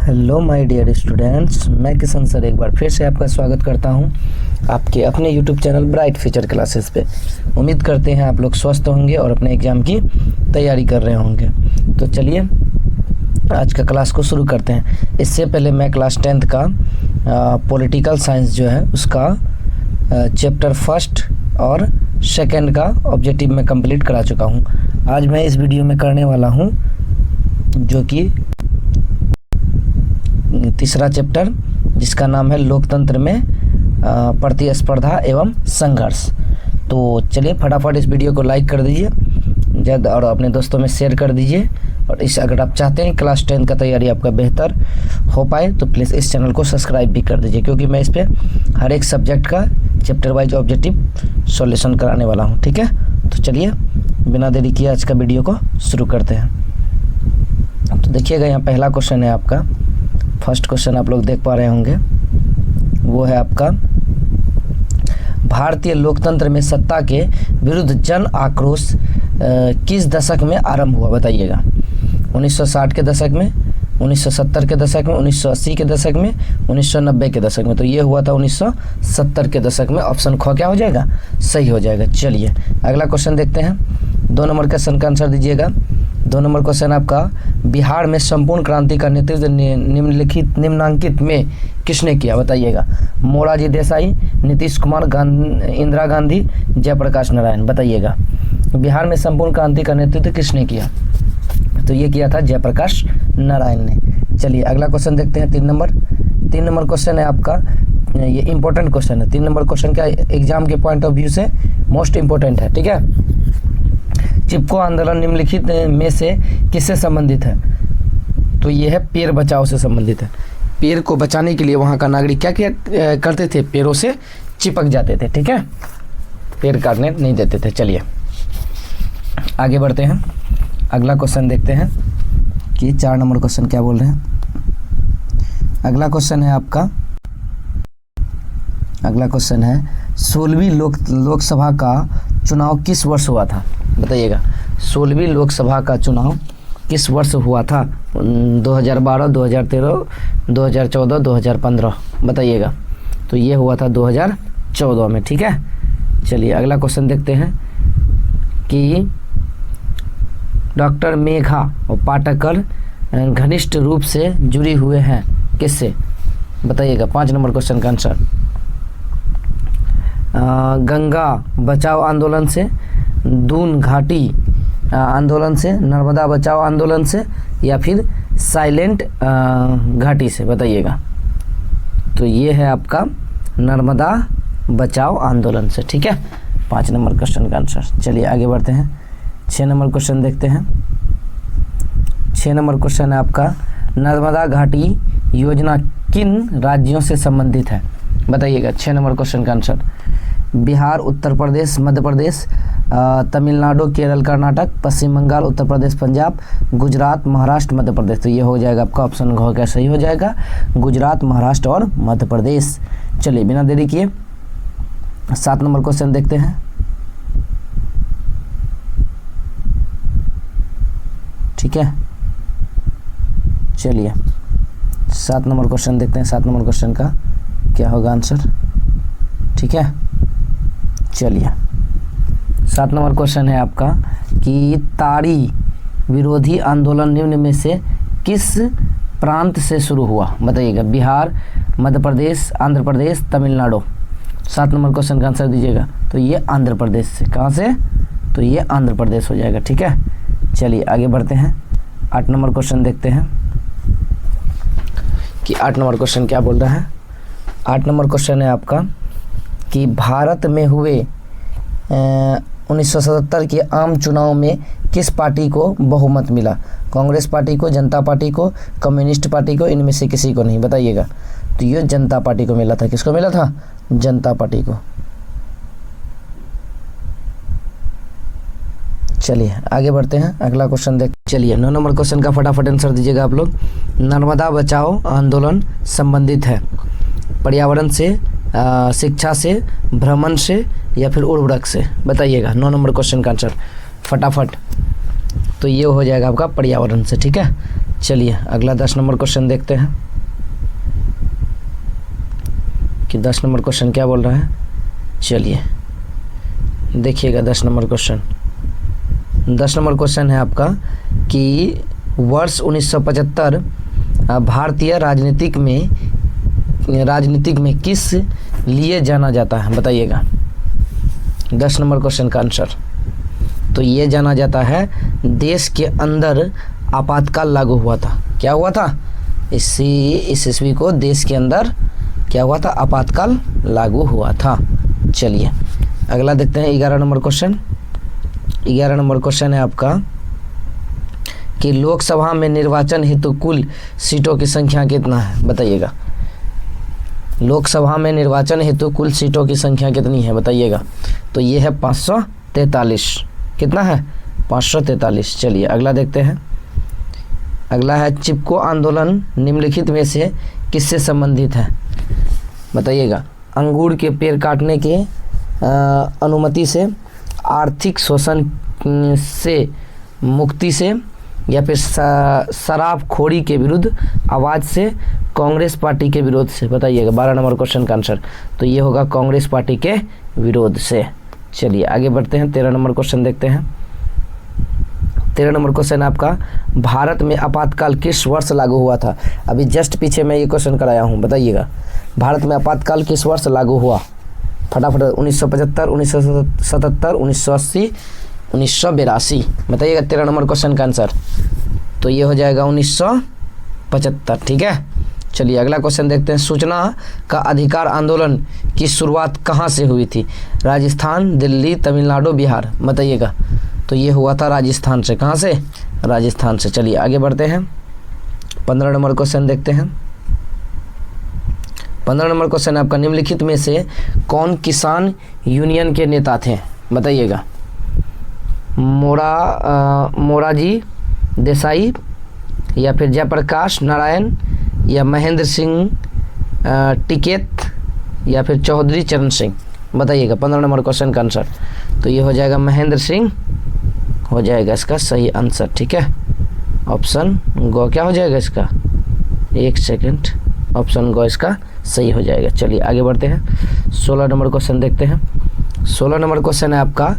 Hello my dear students, मैं Kishan sir एक बार फिर से आपका स्वागत करता हूं आपके अपने YouTube channel bright future classes पे। उम्मीद करते हैं आप लोग स्वस्थ होंगे और अपने एग्ज़ाम की तैयारी कर रहे होंगे। तो चलिए आज का क्लास को शुरू करते हैं। इससे पहले मैं क्लास 10th का पॉलिटिकल साइंस जो है उसका चैप्टर फर्स्ट और सेकेंड का ऑब्जेक्टिव में कंप्लीट करा चुका हूँ। आज मैं इस वीडियो में करने वाला हूँ जो कि तीसरा चैप्टर, जिसका नाम है लोकतंत्र में प्रतिस्पर्धा एवं संघर्ष। तो चलिए फटाफट इस वीडियो को लाइक कर दीजिए ज़्यादा और अपने दोस्तों में शेयर कर दीजिए। और अगर आप चाहते हैं क्लास 10 का तैयारी आपका बेहतर हो पाए तो प्लीज़ इस चैनल को सब्सक्राइब भी कर दीजिए, क्योंकि मैं इस पर हर एक सब्जेक्ट का चैप्टर वाइज ऑब्जेक्टिव सॉल्यूशन कराने वाला हूँ। ठीक है, तो चलिए बिना देरी किए आज का वीडियो को शुरू करते हैं। तो देखिएगा, यहाँ पहला क्वेश्चन है आपका। फर्स्ट क्वेश्चन आप लोग देख पा रहे होंगे, वो है आपका भारतीय लोकतंत्र में सत्ता के विरुद्ध जन आक्रोश किस दशक में आरंभ हुआ? बताइएगा। 1960 के दशक में, 1970 के दशक में, 1980 के दशक में, 1990 के दशक में। तो ये हुआ था 1970 के दशक में। ऑप्शन ख क्या हो जाएगा? सही हो जाएगा। चलिए अगला क्वेश्चन देखते हैं। 2 नंबर क्वेश्चन का आंसर दीजिएगा। 2 नंबर क्वेश्चन आपका, बिहार में संपूर्ण क्रांति का नेतृत्व निम्नांकित में किसने किया? बताइएगा। मोरारजी देसाई, नीतीश कुमार, इंदिरा गांधी, जयप्रकाश नारायण। बताइएगा बिहार में संपूर्ण क्रांति का नेतृत्व किसने किया? तो ये किया था जयप्रकाश नारायण ने। चलिए अगला क्वेश्चन देखते हैं। 3 नंबर क्वेश्चन है आपका, ये इंपॉर्टेंट क्वेश्चन है। 3 नंबर क्वेश्चन क्या एग्जाम के पॉइंट ऑफ व्यू से मोस्ट इंपॉर्टेंट है। ठीक है, चिपको आंदोलन निम्नलिखित में से किससे संबंधित है? तो ये है पेड़ बचाओ से संबंधित है। पेड़ को बचाने के लिए वहाँ का नागरिक क्या क्या करते थे? पेड़ों से चिपक जाते थे। ठीक है, पेड़ काटने नहीं देते थे। चलिए आगे बढ़ते हैं, अगला क्वेश्चन देखते हैं कि 4 नंबर क्वेश्चन क्या बोल रहे हैं। अगला क्वेश्चन है आपका, अगला क्वेश्चन है 16वीं लोकसभा का चुनाव किस वर्ष हुआ था? बताइएगा 16वीं लोकसभा का चुनाव किस वर्ष हुआ था? 2012, 2013, 2014, 2015। बताइएगा। तो ये हुआ था 2014 में। ठीक है, चलिए अगला क्वेश्चन देखते हैं कि डॉक्टर मेघा और पाटेकर घनिष्ठ रूप से जुड़ी हुए हैं किससे? बताइएगा। 5 नंबर क्वेश्चन का आंसर, गंगा बचाओ आंदोलन से, दून घाटी आंदोलन से, नर्मदा बचाओ आंदोलन से, या फिर साइलेंट घाटी से। बताइएगा। तो ये है आपका नर्मदा बचाओ आंदोलन से। ठीक है, 5 नंबर क्वेश्चन का आंसर। चलिए आगे बढ़ते हैं। 6 नंबर क्वेश्चन देखते हैं। 6 नंबर क्वेश्चन है आपका, नर्मदा घाटी योजना किन राज्यों से संबंधित है? बताइएगा। 6 नंबर क्वेश्चन का आंसर, बिहार, उत्तर प्रदेश, मध्य प्रदेश, तमिलनाडु, केरल, कर्नाटक, पश्चिम बंगाल, उत्तर प्रदेश, पंजाब, गुजरात, महाराष्ट्र, मध्य प्रदेश। तो ये हो जाएगा आपका ऑप्शन घ क्या सही हो जाएगा? गुजरात, महाराष्ट्र और मध्य प्रदेश। चलिए बिना देरी किए 7 नंबर क्वेश्चन देखते हैं। ठीक है, चलिए 7 नंबर क्वेश्चन देखते हैं। 7 नंबर क्वेश्चन का क्या होगा आंसर? ठीक है, चलिए 7 नंबर क्वेश्चन है आपका कि ताड़ी विरोधी आंदोलन निम्न में से किस प्रांत से शुरू हुआ? बताइएगा। बिहार, मध्य प्रदेश, आंध्र प्रदेश, तमिलनाडु। 7 नंबर क्वेश्चन का आंसर दीजिएगा। तो ये आंध्र प्रदेश से। कहाँ से? तो ये आंध्र प्रदेश हो जाएगा। ठीक है, चलिए आगे बढ़ते हैं। 8 नंबर क्वेश्चन देखते हैं कि 8 नंबर क्वेश्चन क्या बोल रहा है। 8 नंबर क्वेश्चन है आपका कि भारत में हुए 1977 के आम चुनाव में किस पार्टी को बहुमत मिला? कांग्रेस पार्टी को, जनता पार्टी को, कम्युनिस्ट पार्टी को, इनमें से किसी को नहीं। बताइएगा। तो ये जनता पार्टी को मिला था। किसको मिला था? जनता पार्टी को। चलिए आगे बढ़ते हैं, अगला क्वेश्चन देख। चलिए 9 नंबर क्वेश्चन का फटाफट आंसर दीजिएगा आप लोग। नर्मदा बचाओ आंदोलन संबंधित है पर्यावरण से, शिक्षा से, भ्रमण से, या फिर उर्वरक से? बताइएगा। 9 नंबर क्वेश्चन का आंसर फटाफट। तो ये हो जाएगा आपका पर्यावरण से। ठीक है, चलिए अगला 10 नंबर क्वेश्चन देखते हैं कि 10 नंबर क्वेश्चन क्या बोल रहा है। चलिए देखिएगा 10 नंबर क्वेश्चन। 10 नंबर क्वेश्चन है आपका कि वर्ष 1975 भारतीय राजनीतिक में किस लिए जाना जाता है, बताइएगा। 10 नंबर क्वेश्चन का आंसर, तो ये जाना जाता है देश के अंदर आपातकाल लागू हुआ था। क्या हुआ था? इस ईस्वी को देश के अंदर क्या हुआ था? आपातकाल लागू हुआ था। चलिए अगला देखते हैं 11 नंबर क्वेश्चन। 11 नंबर क्वेश्चन है आपका कि लोकसभा में निर्वाचन हेतु कुल सीटों की संख्या कितना है, बताइएगा। लोकसभा में निर्वाचन हेतु कुल सीटों की संख्या कितनी है, बताइएगा। तो ये है 543। कितना है? 543। चलिए अगला देखते हैं। अगला है चिपको आंदोलन निम्नलिखित में से किससे संबंधित है, बताइएगा। अंगूर के पेड़ काटने के अनुमति से, आर्थिक शोषण से मुक्ति से, या फिर शराबखोरी के विरुद्ध आवाज़ से, कांग्रेस पार्टी के विरोध से, बताइएगा। 12 नंबर क्वेश्चन का आंसर, तो ये होगा कांग्रेस पार्टी के विरोध से। चलिए आगे बढ़ते हैं। 13 नंबर क्वेश्चन देखते हैं। 13 नंबर क्वेश्चन आपका भारत में आपातकाल किस वर्ष लागू हुआ था। अभी जस्ट पीछे मैं ये क्वेश्चन कराया हूँ, बताइएगा। भारत में आपातकाल किस वर्ष लागू हुआ, फटाफट। 1975, 1977, 1980, 1982, बताइएगा। 13 नंबर क्वेश्चन का आंसर, तो ये हो जाएगा 1975। ठीक है। चलिए अगला क्वेश्चन देखते हैं। सूचना का अधिकार आंदोलन की शुरुआत कहाँ से हुई थी, राजस्थान, दिल्ली, तमिलनाडु, बिहार, बताइएगा। तो ये हुआ था राजस्थान से। कहाँ से? राजस्थान से। चलिए आगे बढ़ते हैं। 15 नंबर क्वेश्चन देखते हैं। 15 नंबर क्वेश्चन आपका निम्नलिखित में से कौन किसान यूनियन के नेता थे, बताइएगा। मोरारजी देसाई, या फिर जयप्रकाश नारायण, या महेंद्र सिंह टिकैत, या फिर चौधरी चरण सिंह, बताइएगा। 15 नंबर क्वेश्चन का आंसर, तो ये हो जाएगा महेंद्र सिंह, हो जाएगा इसका सही आंसर। ठीक है। ऑप्शन गो क्या हो जाएगा इसका, एक सेकंड, ऑप्शन गो इसका सही हो जाएगा। चलिए आगे बढ़ते हैं। 16 नंबर क्वेश्चन देखते हैं। 16 नंबर क्वेश्चन है आपका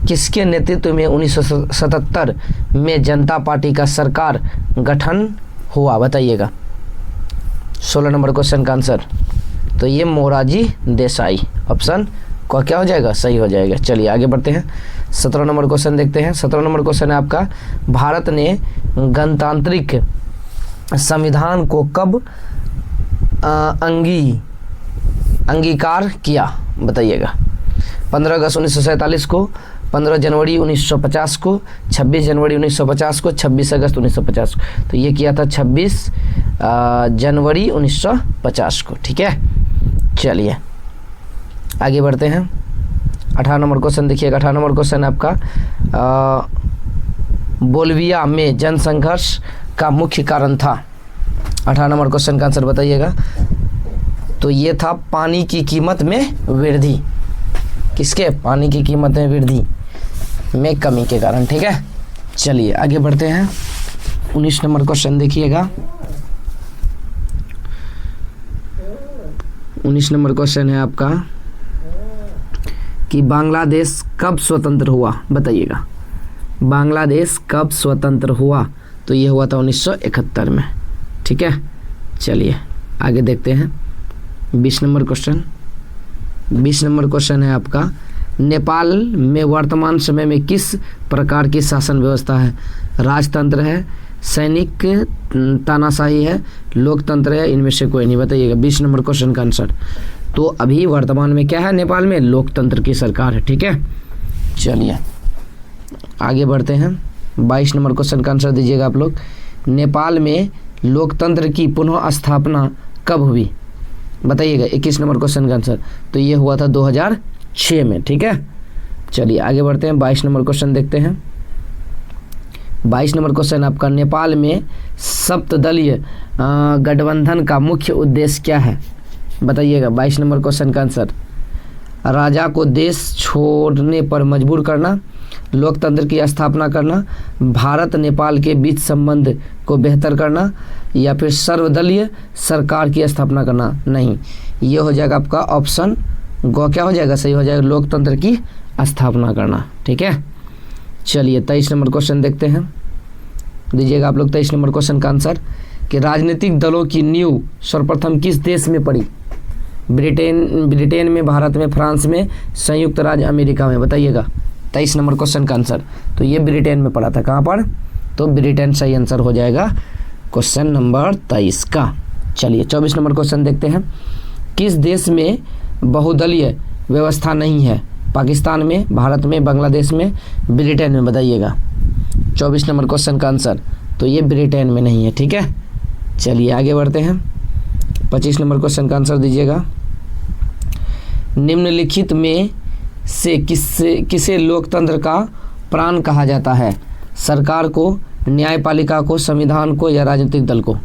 किसके नेतृत्व में 1977 में जनता पार्टी का सरकार गठन हुआ, बताइएगा। 16 नंबर क्वेश्चन का आंसर, तो ये मोरारजी देसाई, ऑप्शन को क्या हो जाएगा, सही हो जाएगा। चलिए आगे बढ़ते हैं। 17 नंबर क्वेश्चन देखते हैं। 17 नंबर क्वेश्चन है आपका भारत ने गणतांत्रिक संविधान को कब अंगीकार किया, बताइएगा। 15 अगस्त 1947 को, 15 जनवरी 1950 को, 26 जनवरी 1950 को, 26 अगस्त 1950 को। तो ये किया था 26 जनवरी 1950 को। ठीक है। चलिए आगे बढ़ते हैं। 18 नंबर क्वेश्चन देखिएगा। 18 नंबर क्वेश्चन आपका बोलिविया में जनसंघर्ष का मुख्य कारण था। 18 नंबर क्वेश्चन का आंसर बताइएगा। तो ये था पानी की कीमत में वृद्धि। किसके? पानी की कीमत में वृद्धि में कमी के कारण। ठीक है। चलिए आगे बढ़ते हैं। 19 नंबर क्वेश्चन देखिएगा। 19 नंबर क्वेश्चन है आपका कि बांग्लादेश कब स्वतंत्र हुआ, बताइएगा। बांग्लादेश कब स्वतंत्र हुआ, तो ये हुआ था 1971 में। ठीक है। चलिए आगे देखते हैं। 20 नंबर क्वेश्चन। 20 नंबर क्वेश्चन है आपका नेपाल में वर्तमान समय में किस प्रकार की शासन व्यवस्था है, राजतंत्र है, सैनिक तानाशाही है, लोकतंत्र है, इनमें से कोई नहीं, बताइएगा। 20 नंबर क्वेश्चन का आंसर, तो अभी वर्तमान में क्या है, नेपाल में लोकतंत्र की सरकार है। ठीक है। चलिए आगे बढ़ते हैं। 22 नंबर क्वेश्चन का आंसर दीजिएगा आप लोग। नेपाल में लोकतंत्र की पुनः स्थापना कब हुई, बताइएगा। 21 नंबर क्वेश्चन का आंसर, तो ये हुआ था 2006 में। ठीक है। चलिए आगे बढ़ते हैं। 22 नंबर क्वेश्चन देखते हैं। 22 नंबर क्वेश्चन आपका नेपाल में सप्तदलीय गठबंधन का मुख्य उद्देश्य क्या है, बताइएगा। 22 नंबर क्वेश्चन का आंसर, राजा को देश छोड़ने पर मजबूर करना, लोकतंत्र की स्थापना करना, भारत नेपाल के बीच संबंध को बेहतर करना, या फिर सर्वदलीय सरकार की स्थापना करना। नहीं, ये हो जाएगा आपका ऑप्शन गो, क्या हो जाएगा, सही हो जाएगा लोकतंत्र की स्थापना करना। ठीक है, चलिए 23 नंबर क्वेश्चन देखते हैं, दीजिएगा आप लोग 23 नंबर क्वेश्चन का आंसर कि राजनीतिक दलों की नींव सर्वप्रथम किस देश में पड़ी? ब्रिटेन में, भारत में, फ्रांस में, संयुक्त राज्य अमेरिका में। बताइएगा 23 नंबर क्वेश्चन का आंसर। तो ये ब्रिटेन में पड़ा था। कहाँ पर? तो ब्रिटेन सही आंसर हो जाएगा क्वेश्चन नंबर 23 का। चलिए 24 नंबर क्वेश्चन देखते हैं, किस देश में बहुदलीय व्यवस्था नहीं है? पाकिस्तान में, भारत में, बांग्लादेश में, ब्रिटेन में। बताइएगा 24 नंबर क्वेश्चन का आंसर। तो ये ब्रिटेन में नहीं है। ठीक है, चलिए आगे बढ़ते हैं। 25 नंबर क्वेश्चन का आंसर दीजिएगा, निम्नलिखित में से किसे लोकतंत्र का प्राण कहा जाता है? सरकार को, न्यायपालिका को, संविधान को, या राजनीतिक दल को?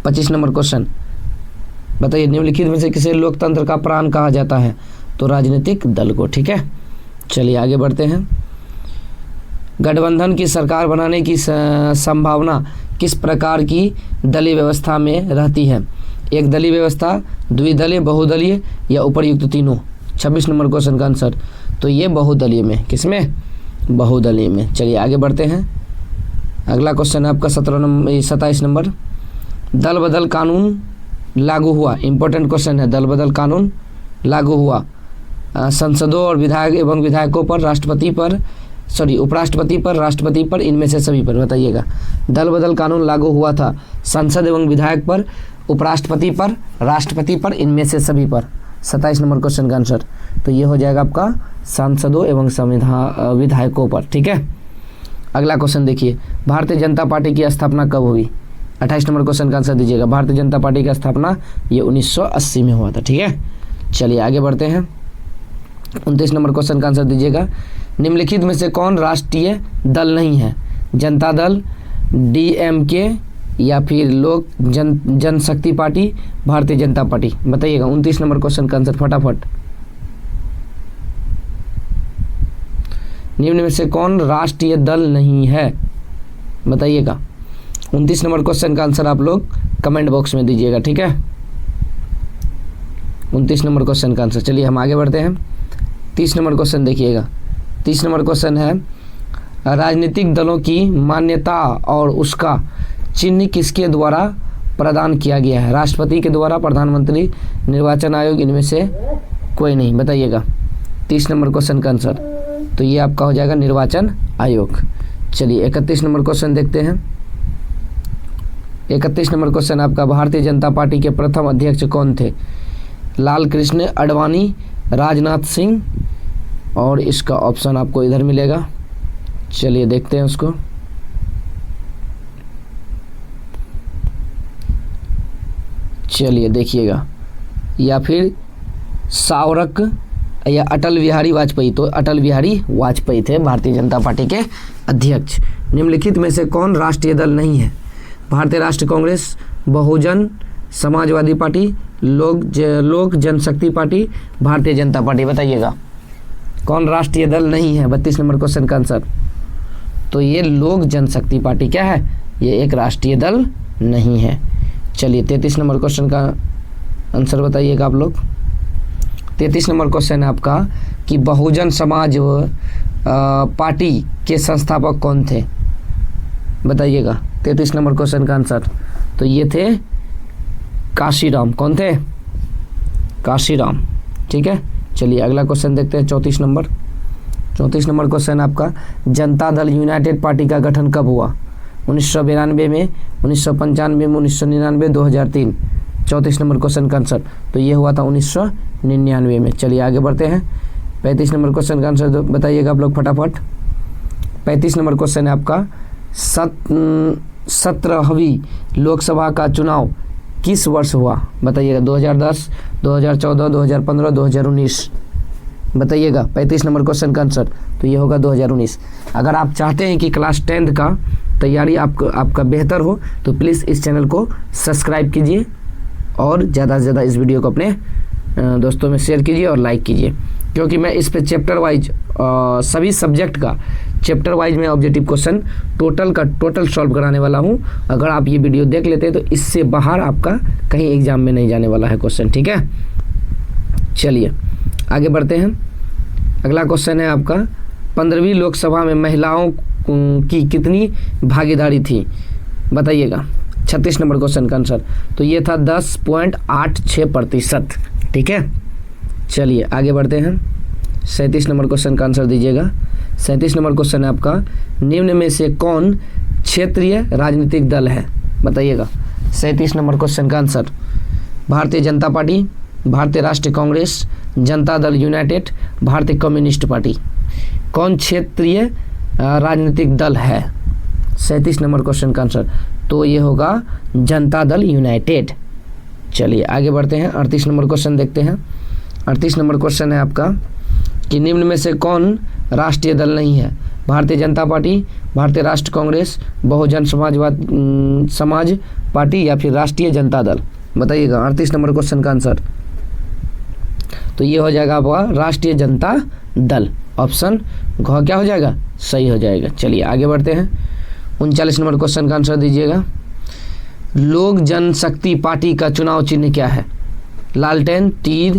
25 नंबर क्वेश्चन, बताइए निम्नलिखित में से किसे लोकतंत्र का प्राण कहा जाता है? तो राजनीतिक दल को। ठीक है, चलिए आगे बढ़ते हैं। गठबंधन की सरकार बनाने की संभावना किस प्रकार की दलीय व्यवस्था में रहती है? एक दलीय व्यवस्था, द्विदलीय, बहुदलीय, या उपर्युक्त तीनों? 26 नंबर क्वेश्चन का आंसर। तो ये बहुदलीय में। किसमें? बहुदलीय में। चलिए आगे बढ़ते हैं। अगला क्वेश्चन है आपका 27 नंबर, दल बदल कानून लागू हुआ। इंपॉर्टेंट क्वेश्चन है, दल बदल कानून लागू हुआ संसदों और विधायक एवं विधायकों पर, राष्ट्रपति पर, उपराष्ट्रपति पर, राष्ट्रपति पर, इनमें से सभी पर। बताइएगा दल बदल कानून लागू हुआ था संसद एवं विधायक पर, उपराष्ट्रपति पर, राष्ट्रपति पर, इनमें से सभी पर। 27 नंबर क्वेश्चन का आंसर। तो ये हो जाएगा आपका सांसदों एवं विधायकों पर। ठीक है, अगला क्वेश्चन देखिए, भारतीय जनता पार्टी की स्थापना कब हुई? 28 नंबर क्वेश्चन का आंसर दीजिएगा। भारतीय जनता पार्टी की स्थापना ये 1980 में हुआ था। ठीक है, चलिए आगे बढ़ते हैं। 29 नंबर क्वेश्चन का आंसर दीजिएगा, निम्नलिखित में से कौन राष्ट्रीय दल नहीं है? जनता दल, DMK, या फिर लोक जनशक्ति पार्टी, भारतीय जनता पार्टी? बताइएगा 29 नंबर क्वेश्चन का आंसर फटाफट। निम्न में से कौन राष्ट्रीय दल नहीं है? बताइएगा 29 नंबर क्वेश्चन का आंसर आप लोग कमेंट बॉक्स में दीजिएगा। ठीक है, 29 नंबर क्वेश्चन का आंसर। चलिए हम आगे बढ़ते हैं। 30 नंबर क्वेश्चन देखिएगा। 30 नंबर क्वेश्चन है, राजनीतिक दलों की मान्यता और उसका चिन्ह किसके द्वारा प्रदान किया गया है? राष्ट्रपति के द्वारा, प्रधानमंत्री, निर्वाचन आयोग, इनमें से कोई नहीं? बताइएगा 30 नंबर क्वेश्चन का आंसर। तो ये आपका हो जाएगा निर्वाचन आयोग। चलिए 31 नंबर क्वेश्चन देखते हैं। 31 नंबर क्वेश्चन आपका, भारतीय जनता पार्टी के प्रथम अध्यक्ष कौन थे? लाल कृष्ण आडवाणी, राजनाथ सिंह, और इसका ऑप्शन आपको इधर मिलेगा। चलिए देखते हैं उसको। चलिए देखिएगा, या फिर सावरक या अटल बिहारी वाजपेयी। तो अटल बिहारी वाजपेयी थे भारतीय जनता पार्टी के अध्यक्ष। निम्नलिखित में से कौन राष्ट्रीय दल नहीं है? भारतीय राष्ट्रीय कांग्रेस, बहुजन समाजवादी पार्टी, लोक जनशक्ति पार्टी, भारतीय जनता पार्टी? बताइएगा कौन राष्ट्रीय दल नहीं है? 32 नंबर क्वेश्चन का आंसर। तो ये लोक जनशक्ति पार्टी क्या है? ये एक राष्ट्रीय दल नहीं है। चलिए 33 नंबर क्वेश्चन का आंसर बताइएगा आप लोग। 33 नंबर क्वेश्चन है आपका कि बहुजन समाज पार्टी के संस्थापक कौन थे? बताइएगा 33 नंबर क्वेश्चन का आंसर। तो ये थे काशीराम। कौन थे? काशीराम। ठीक है, चलिए अगला क्वेश्चन देखते हैं। 34 नंबर क्वेश्चन आपका, जनता दल यूनाइटेड पार्टी का गठन कब हुआ? 1992 में, 1995 में, 1999, 2003? 34 नंबर क्वेश्चन का आंसर। तो ये हुआ था 1999 में। चलिए आगे बढ़ते हैं। 35 नंबर क्वेश्चन का आंसर बताइएगा आप लोग फटाफट। 35 नंबर क्वेश्चन है आपका, 17वीं लोकसभा का चुनाव किस वर्ष हुआ? बताइएगा 2010, 2014, 2015, 2019? बताइएगा 35 नंबर क्वेश्चन का आंसर। तो ये होगा 2019। अगर आप चाहते हैं कि क्लास 10th का तैयारी आपका बेहतर हो तो प्लीज़ इस चैनल को सब्सक्राइब कीजिए और ज़्यादा से ज़्यादा इस वीडियो को अपने दोस्तों में शेयर कीजिए और लाइक कीजिए, क्योंकि मैं इस पे चैप्टर वाइज सभी सब्जेक्ट का चैप्टर वाइज में ऑब्जेक्टिव क्वेश्चन टोटल का टोटल सॉल्व कराने वाला हूँ। अगर आप ये वीडियो देख लेते हैं तो इससे बाहर आपका कहीं एग्जाम में नहीं जाने वाला है क्वेश्चन, ठीक है। चलिए आगे बढ़ते हैं। अगला क्वेश्चन है आपका 15वीं लोकसभा में महिलाओं की कितनी भागीदारी थी, बताइएगा। 36 नंबर क्वेश्चन का आंसर तो ये था 10.86%, ठीक है। चलिए आगे बढ़ते हैं। 37 नंबर क्वेश्चन का आंसर दीजिएगा। 37 नंबर क्वेश्चन है आपका, निम्न में से कौन क्षेत्रीय राजनीतिक दल है, बताइएगा। 37 नंबर क्वेश्चन का आंसर भारतीय जनता पार्टी, भारतीय राष्ट्रीय कांग्रेस, जनता दल यूनाइटेड, भारतीय कम्युनिस्ट पार्टी। कौन क्षेत्रीय राजनीतिक दल है? 37 नंबर क्वेश्चन का आंसर तो ये होगा जनता दल यूनाइटेड। चलिए आगे बढ़ते हैं। 38 नंबर क्वेश्चन देखते हैं। 38 नंबर क्वेश्चन है आपका कि निम्न में से कौन राष्ट्रीय दल नहीं है? भारतीय जनता पार्टी, भारतीय राष्ट्र कांग्रेस, बहुजन समाज पार्टी या फिर राष्ट्रीय जनता दल, बताइएगा। 38 नंबर क्वेश्चन का आंसर तो ये हो जाएगा आपका राष्ट्रीय जनता दल। ऑप्शन घ क्या हो जाएगा? सही हो जाएगा। चलिए आगे बढ़ते हैं। 39 नंबर क्वेश्चन का आंसर दीजिएगा। लोक जनशक्ति पार्टी का चुनाव चिन्ह क्या है? लालटेन, तीर,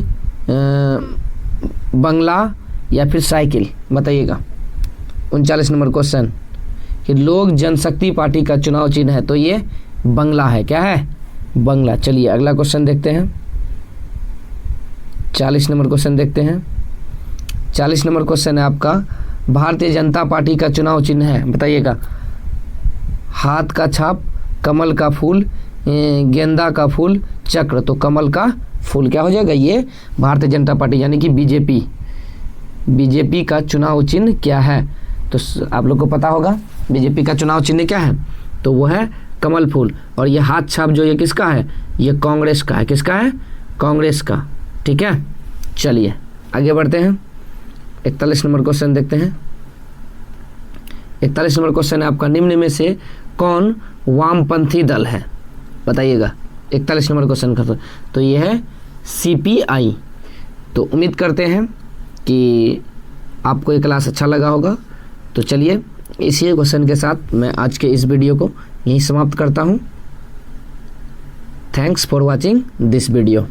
बंगला या फिर साइकिल, बताइएगा। 39 नंबर क्वेश्चन कि लोक जनशक्ति पार्टी का चुनाव चिन्ह है तो ये बंगला है। क्या है? बंगला। चलिए अगला क्वेश्चन देखते हैं। 40 नंबर क्वेश्चन देखते हैं। 40 नंबर क्वेश्चन है आपका, भारतीय जनता पार्टी का चुनाव चिन्ह है, बताइएगा। हाथ का छाप, कमल का फूल, गेंदा का फूल, चक्र। तो कमल का फूल क्या हो जाएगा? ये भारतीय जनता पार्टी यानी कि बीजेपी का चुनाव चिन्ह क्या है? तो आप लोग को पता होगा बीजेपी का चुनाव चिन्ह क्या है, तो वो है कमल फूल। और ये हाथ छाप जो ये किसका है? ये कांग्रेस का है। किसका है? कांग्रेस का, ठीक है। चलिए आगे बढ़ते हैं। 41 नंबर क्वेश्चन देखते हैं। 41 नंबर क्वेश्चन है आपका, निम्न में से कौन वामपंथी दल है, बताइएगा। 41 नंबर क्वेश्चन का तो ये है CPI। तो उम्मीद करते हैं कि आपको ये क्लास अच्छा लगा होगा। तो चलिए इसी क्वेश्चन के साथ मैं आज के इस वीडियो को यहीं समाप्त करता हूँ। Thanks for watching this video.